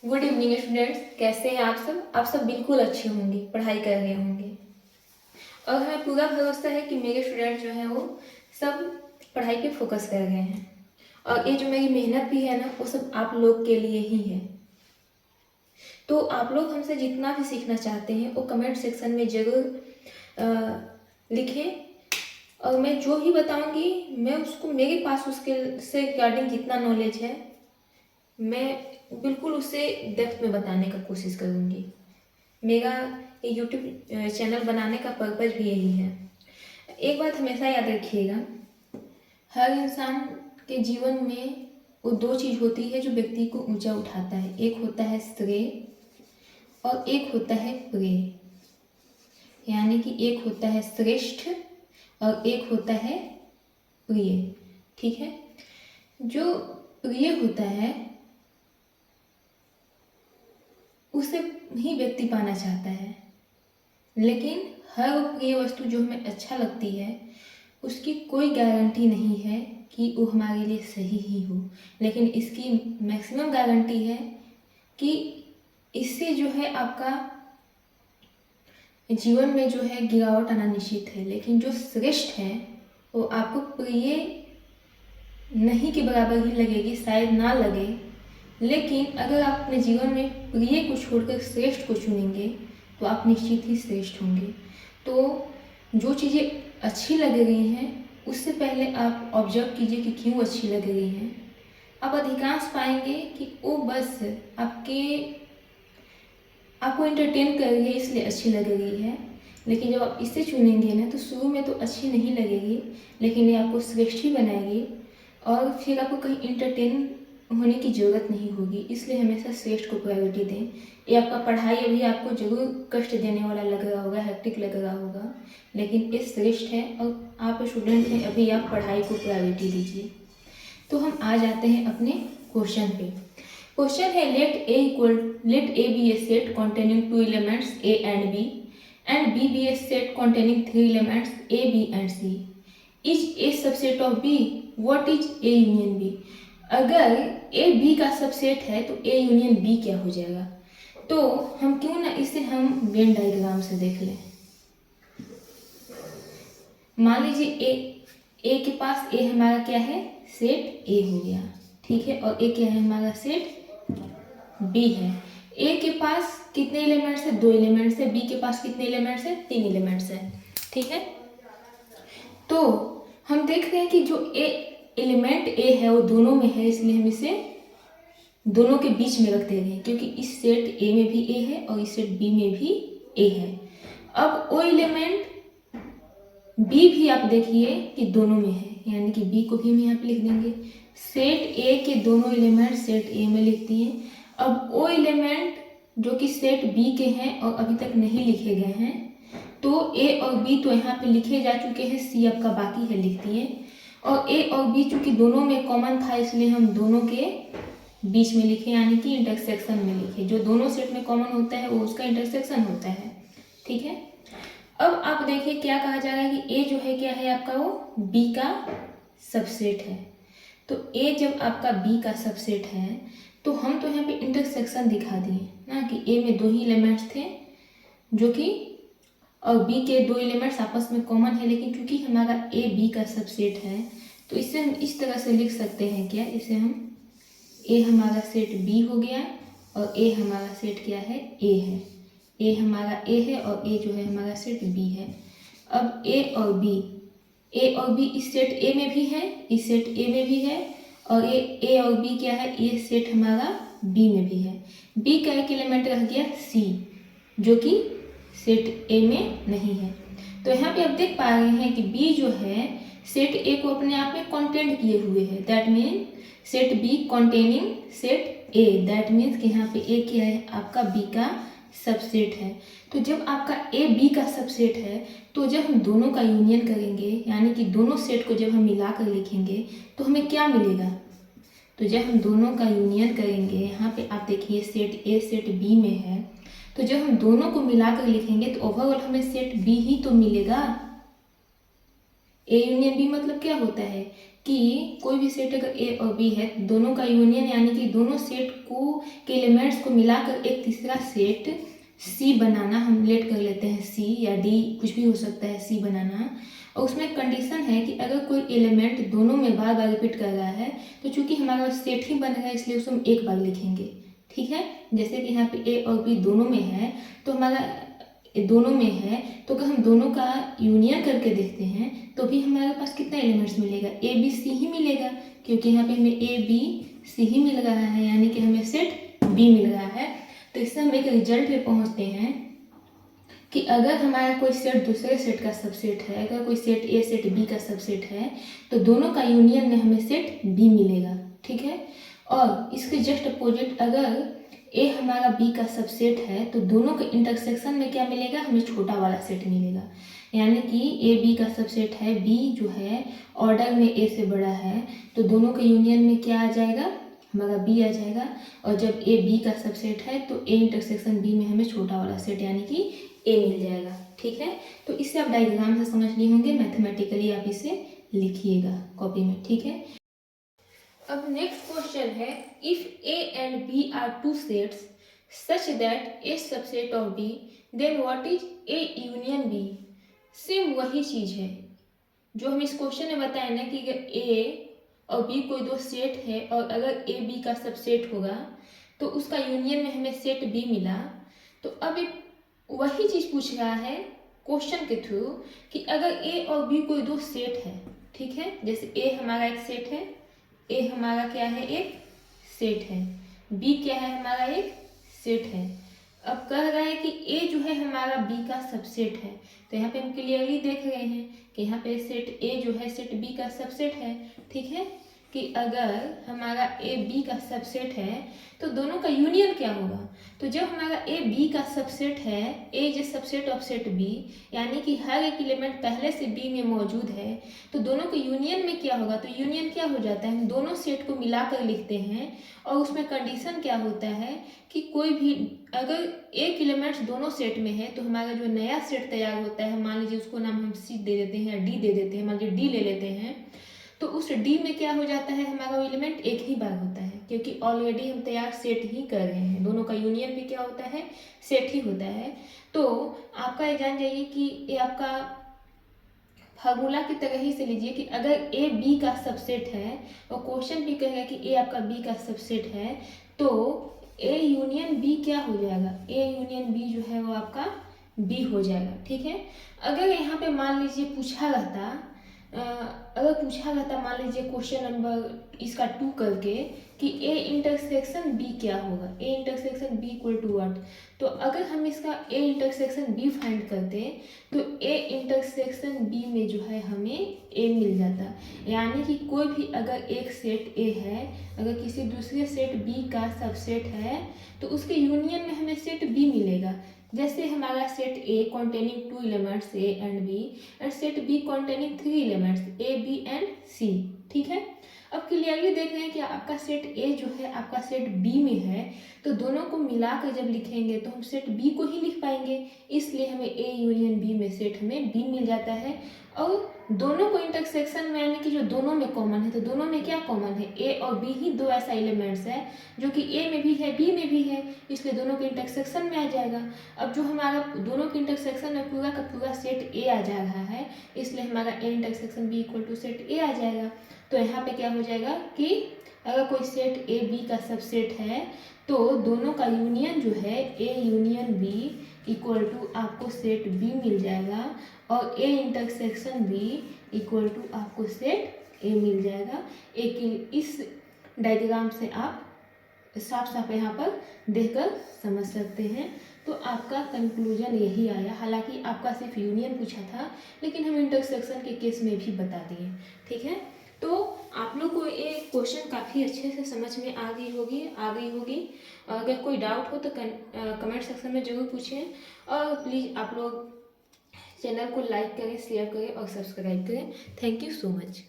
Good evening students, कैसे हैं आप सब बिल्कुल अच्छे होंगे, पढ़ाई कर रहे होंगे। और हमें पूरा भरोसा है कि मेरे स्टूडेंट जो हैं वो सब पढ़ाई पे फोकस कर रहे हैं। और ये जो मेरी मेहनत भी है ना, वो सब आप लोग के लिए ही है। तो आप लोग हमसे जितना भी सीखना चाहते हैं वो कमेंट सेक्शन में ज़रूर लिखें। और मैं जो ही बताऊंगी, मैं उसको मेरे पास उसके से रिगार्डिंग जितना नॉलेज है, मैं बिल्कुल उसे डेप्थ में बताने का कोशिश करूँगी। मेरा ये यूट्यूब चैनल बनाने का पर्पज़ भी यही है। एक बात हमेशा याद रखिएगा, हर इंसान के जीवन में वो दो चीज़ होती है जो व्यक्ति को ऊंचा उठाता है। एक होता है श्रेय और एक होता है प्रेय। यानी कि एक होता है श्रेष्ठ और एक होता है प्रिय। ठीक है, जो प्रिय होता है उसे ही व्यक्ति पाना चाहता है, लेकिन हर वो प्रिय वस्तु जो हमें अच्छा लगती है उसकी कोई गारंटी नहीं है कि वो हमारे लिए सही ही हो। लेकिन इसकी मैक्सिमम गारंटी है कि इससे जो है आपका जीवन में जो है गिरावट आना निश्चित है। लेकिन जो श्रेष्ठ है वो आपको प्रिय नहीं के बराबर ही लगेगी, शायद ना लगे, लेकिन अगर आप अपने जीवन में प्रिय को छोड़कर श्रेष्ठ को चुनेंगे तो आप निश्चित ही श्रेष्ठ होंगे। तो जो चीज़ें अच्छी लग रही हैं उससे पहले आप ऑब्जर्व कीजिए कि क्यों अच्छी लग रही हैं। आप अधिकांश पाएंगे कि वो बस आपको एंटरटेन कर रही है, इसलिए अच्छी लग रही है। लेकिन जब आप इसे चुनेंगे ना तो शुरू में तो अच्छी नहीं लगेगी, लेकिन ये आपको श्रेष्ठ ही बनाएगी और फिर आपको कहीं एंटरटेन होने की ज़रूरत नहीं होगी। इसलिए हमेशा श्रेष्ठ को प्रायोरिटी दें। ये आपका पढ़ाई अभी आपको जरूर कष्ट देने वाला लग रहा होगा, हेक्टिक लग रहा होगा, लेकिन ये श्रेष्ठ है और आप स्टूडेंट हैं, अभी आप पढ़ाई को प्रायोरिटी दीजिए। तो हम आ जाते हैं अपने क्वेश्चन पे। क्वेश्चन है let A be a set containing two elements A and B and B be a set containing three elements A, B and C. Is A subset of B? What is A union B? अगर A B का subset है तो A union B क्या हो जाएगा? तो हम क्यों ना इसे हम वेन डायग्राम से देख लें। मान लीजिए A के पास A हमारा क्या है, सेट A हो गया, ठीक है, और A क्या है हमारा सेट B है। A के पास कितने एलिमेंट्स है, 2 एलिमेंट्स है। B के पास कितने एलिमेंट्स है, 3 एलिमेंट्स है। ठीक है, तो हम देख रहे हैं कि जो एलिमेंट A है वो दोनों में है, इसलिए हम इसे दोनों के बीच में रख दे रहे हैं, क्योंकि इस सेट A में भी A है और इस सेट B में भी A है। अब वो एलिमेंट B भी आप देखिए कि दोनों में है, यानी कि B को भी हम यहाँ पे लिख देंगे। सेट A के दोनों एलिमेंट सेट A में लिख दिए। अब वो एलिमेंट जो कि सेट B के हैं और अभी तक नहीं लिखे गए हैं, तो A और B तो यहाँ पे लिखे जा चुके हैं, C आपका बाकी है, लिख दिए। और A और B चूँकि दोनों में कॉमन था इसलिए हम दोनों के बीच में लिखे, यानी कि इंटरसेक्शन में लिखे। जो दोनों सेट में कॉमन होता है वो उसका इंटरसेक्शन होता है। ठीक है, अब आप देखिए क्या कहा जा रहा है कि A जो है क्या है आपका, वो B का सबसेट है। तो A जब आपका B का सबसेट है तो हम तो यहाँ पे इंटरसेक्शन दिखा दिए ना कि A में 2 ही एलिमेंट्स थे जो कि, और B के 2 एलिमेंट्स आपस में कॉमन है, लेकिन क्योंकि हमारा A B का सबसेट है तो इसे हम इस तरह से लिख सकते हैं क्या, इसे हम A हमारा सेट B हो गया और A हमारा सेट क्या है, A है। A हमारा A है और A जो है हमारा सेट B है। अब A और B इस सेट A में भी है, इस सेट A में भी है, और A और B क्या है, ये सेट हमारा B में भी है। B का एक एलिमेंट रह गया C, जो कि सेट A में नहीं है। तो यहाँ पे आप देख पा रहे हैं कि B जो है सेट A को अपने आप में कंटेंट किए हुए है। That mean set B containing set A। That means कि यहाँ पे A क्या है, आपका B का सबसेट है। तो जब आपका A B का सबसेट है तो जब हम दोनों का यूनियन करेंगे, यानी कि दोनों सेट को जब हम मिलाकर लिखेंगे तो हमें क्या मिलेगा। तो जब हम दोनों का यूनियन करेंगे, यहाँ पे आप देखिए सेट A सेट B में है, तो जब हम दोनों को मिलाकर लिखेंगे तो ओवरऑल हमें सेट B ही तो मिलेगा। A यूनियन B मतलब क्या होता है, कि कोई भी सेट अगर ए और बी है, दोनों का यूनियन यानी कि दोनों सेट को के एलिमेंट्स को मिलाकर एक तीसरा सेट सी बनाना, हम लेट कर लेते हैं सी या डी, कुछ भी हो सकता है, सी बनाना। और उसमें कंडीशन है कि अगर कोई एलिमेंट दोनों में बार बार रिपीट कर रहा है तो चूंकि हमारा सेट ही बन रहा है इसलिए उसको हम एक बार लिखेंगे, ठीक है। जैसे कि यहाँ पे ए और बी दोनों में है, तो हमारा दोनों में है, तो अगर हम दोनों का यूनियन करके देखते हैं तो भी हमारे पास कितना एलिमेंट्स मिलेगा, ए बी सी ही मिलेगा, क्योंकि यहाँ पे हमें ए बी सी ही मिल रहा है, यानी कि हमें सेट बी मिल रहा है। तो इससे हम एक रिजल्ट पे पहुँचते हैं कि अगर हमारा कोई सेट दूसरे सेट का सबसेट है, अगर कोई सेट ए सेट बी का सबसेट है, तो दोनों का यूनियन में हमें सेट बी मिलेगा, ठीक है। और इसके जस्ट अपोजिट अगर ए हमारा बी का सबसेट है तो दोनों के इंटरसेक्शन में क्या मिलेगा, हमें छोटा वाला सेट मिलेगा। यानी कि ए बी का सबसेट है, बी जो है ऑर्डर में ए से बड़ा है, तो दोनों के यूनियन में क्या आ जाएगा, हमारा बी आ जाएगा। और जब ए बी का सबसेट है तो ए इंटरसेक्शन बी में हमें छोटा वाला सेट यानी कि ए मिल जाएगा, ठीक है। तो इससे आप डायग्राम से समझ लिए होंगे, मैथमेटिकली आप इसे लिखिएगा कॉपी में, ठीक है। अब नेक्स्ट क्वेश्चन है, if A and B are two sets such that A subset of B, then what is A union B. Same वही चीज है जो हम इस क्वेश्चन में बताए ना कि अगर ए और बी कोई दो सेट है और अगर ए बी का सबसेट होगा तो उसका यूनियन में हमें सेट बी मिला। तो अब एक वही चीज पूछ रहा है क्वेश्चन के थ्रू कि अगर ए और बी कोई दो सेट है, ठीक है, जैसे ए हमारा एक सेट है, ए हमारा क्या है, एक सेट है, बी क्या है, हमारा एक सेट है। अब कह रहा है कि ए जो है हमारा बी का सबसेट है, तो यहाँ पे हम क्लियरली देख रहे हैं कि यहाँ पे सेट ए जो है सेट बी का सबसेट है, ठीक है। कि अगर हमारा ए बी का सबसेट है तो दोनों का यूनियन क्या होगा, तो जब हमारा ए बी का सबसेट है, A is subset of set B, यानी कि हर एक एलिमेंट पहले से बी में मौजूद है, तो दोनों के यूनियन में क्या होगा, तो यूनियन क्या हो जाता है, हम दोनों सेट को मिलाकर लिखते हैं। और उसमें कंडीशन क्या होता है कि कोई भी अगर एक एलिमेंट्स दोनों सेट में है तो हमारा जो नया सेट तैयार होता है, मान लीजिए उसको नाम हम सी दे देते हैं या डी दे देते हैं, मान लीजिए डी ले लेते हैं, तो उस डी में क्या हो जाता है, हमारा एलिमेंट एक ही बार होता है, क्योंकि ऑलरेडी हम तैयार सेट ही कर रहे हैं, दोनों का यूनियन भी क्या होता है, सेट ही होता है। तो आपका ये जान जाइए कि ये आपका फार्मूला की तरह ही से लीजिए कि अगर ए बी का सबसेट है और क्वेश्चन भी कहेगा कि ए आपका बी का सबसेट है, तो ए यूनियन बी क्या हो जाएगा, ए यूनियन बी जो है वो आपका बी हो जाएगा, ठीक है। अगर यहाँ पे मान लीजिए पूछा रहता, मान लीजिए क्वेश्चन नंबर इसका 2 करके कि ए इंटरसेक्शन बी क्या होगा, A intersection B equal to what, तो अगर हम इसका ए इंटरसेक्शन बी फाइंड करते तो ए इंटरसेक्शन बी में जो है हमें ए मिल जाता। यानी कि कोई भी अगर एक सेट ए है, अगर किसी दूसरे सेट बी का सबसेट है तो उसके यूनियन में हमें सेट बी मिलेगा। जैसे हमारा set A containing 2 elements A and B and set B containing 3 elements A B and C, ठीक है। अब क्लियरली देख रहे हैं कि आपका सेट ए जो है आपका सेट बी में है, तो दोनों को मिलाकर जब लिखेंगे तो हम सेट बी को ही लिख पाएंगे, इसलिए हमें ए यूनियन बी में सेट हमें बी मिल जाता है। और दोनों को इंटरसेक्शन में यानी कि जो दोनों में कॉमन है, तो दोनों में क्या कॉमन है, ए और बी ही दो ऐसा एलिमेंट्स है जो कि ए में भी है बी में भी है, इसलिए दोनों के इंटरसेक्शन में आ जाएगा। अब जो हमारा दोनों के इंटरसेक्शन में पूरा का पूरा सेट ए आ जा रहा है, इसलिए हमारा A intersection B equal to set A आ जाएगा। तो यहाँ पे क्या हो जाएगा कि अगर कोई सेट ए बी का सबसेट है तो दोनों का यूनियन जो है A union B equal to आपको सेट बी मिल जाएगा और A intersection B equal to आपको सेट ए मिल जाएगा। एक इस डायग्राम से आप साफ साफ यहाँ पर देखकर समझ सकते हैं। तो आपका कंक्लूजन यही आया, हालांकि आपका सिर्फ यूनियन पूछा था लेकिन हम इंटरसेक्शन के केस में भी बता दिए, ठीक है। तो आप लोग को ये क्वेश्चन काफ़ी अच्छे से समझ में आ गई होगी। अगर कोई डाउट हो तो कमेंट सेक्शन में ज़रूर पूछें और प्लीज़ आप लोग चैनल को लाइक करें, शेयर करें और सब्सक्राइब करें। Thank you so much.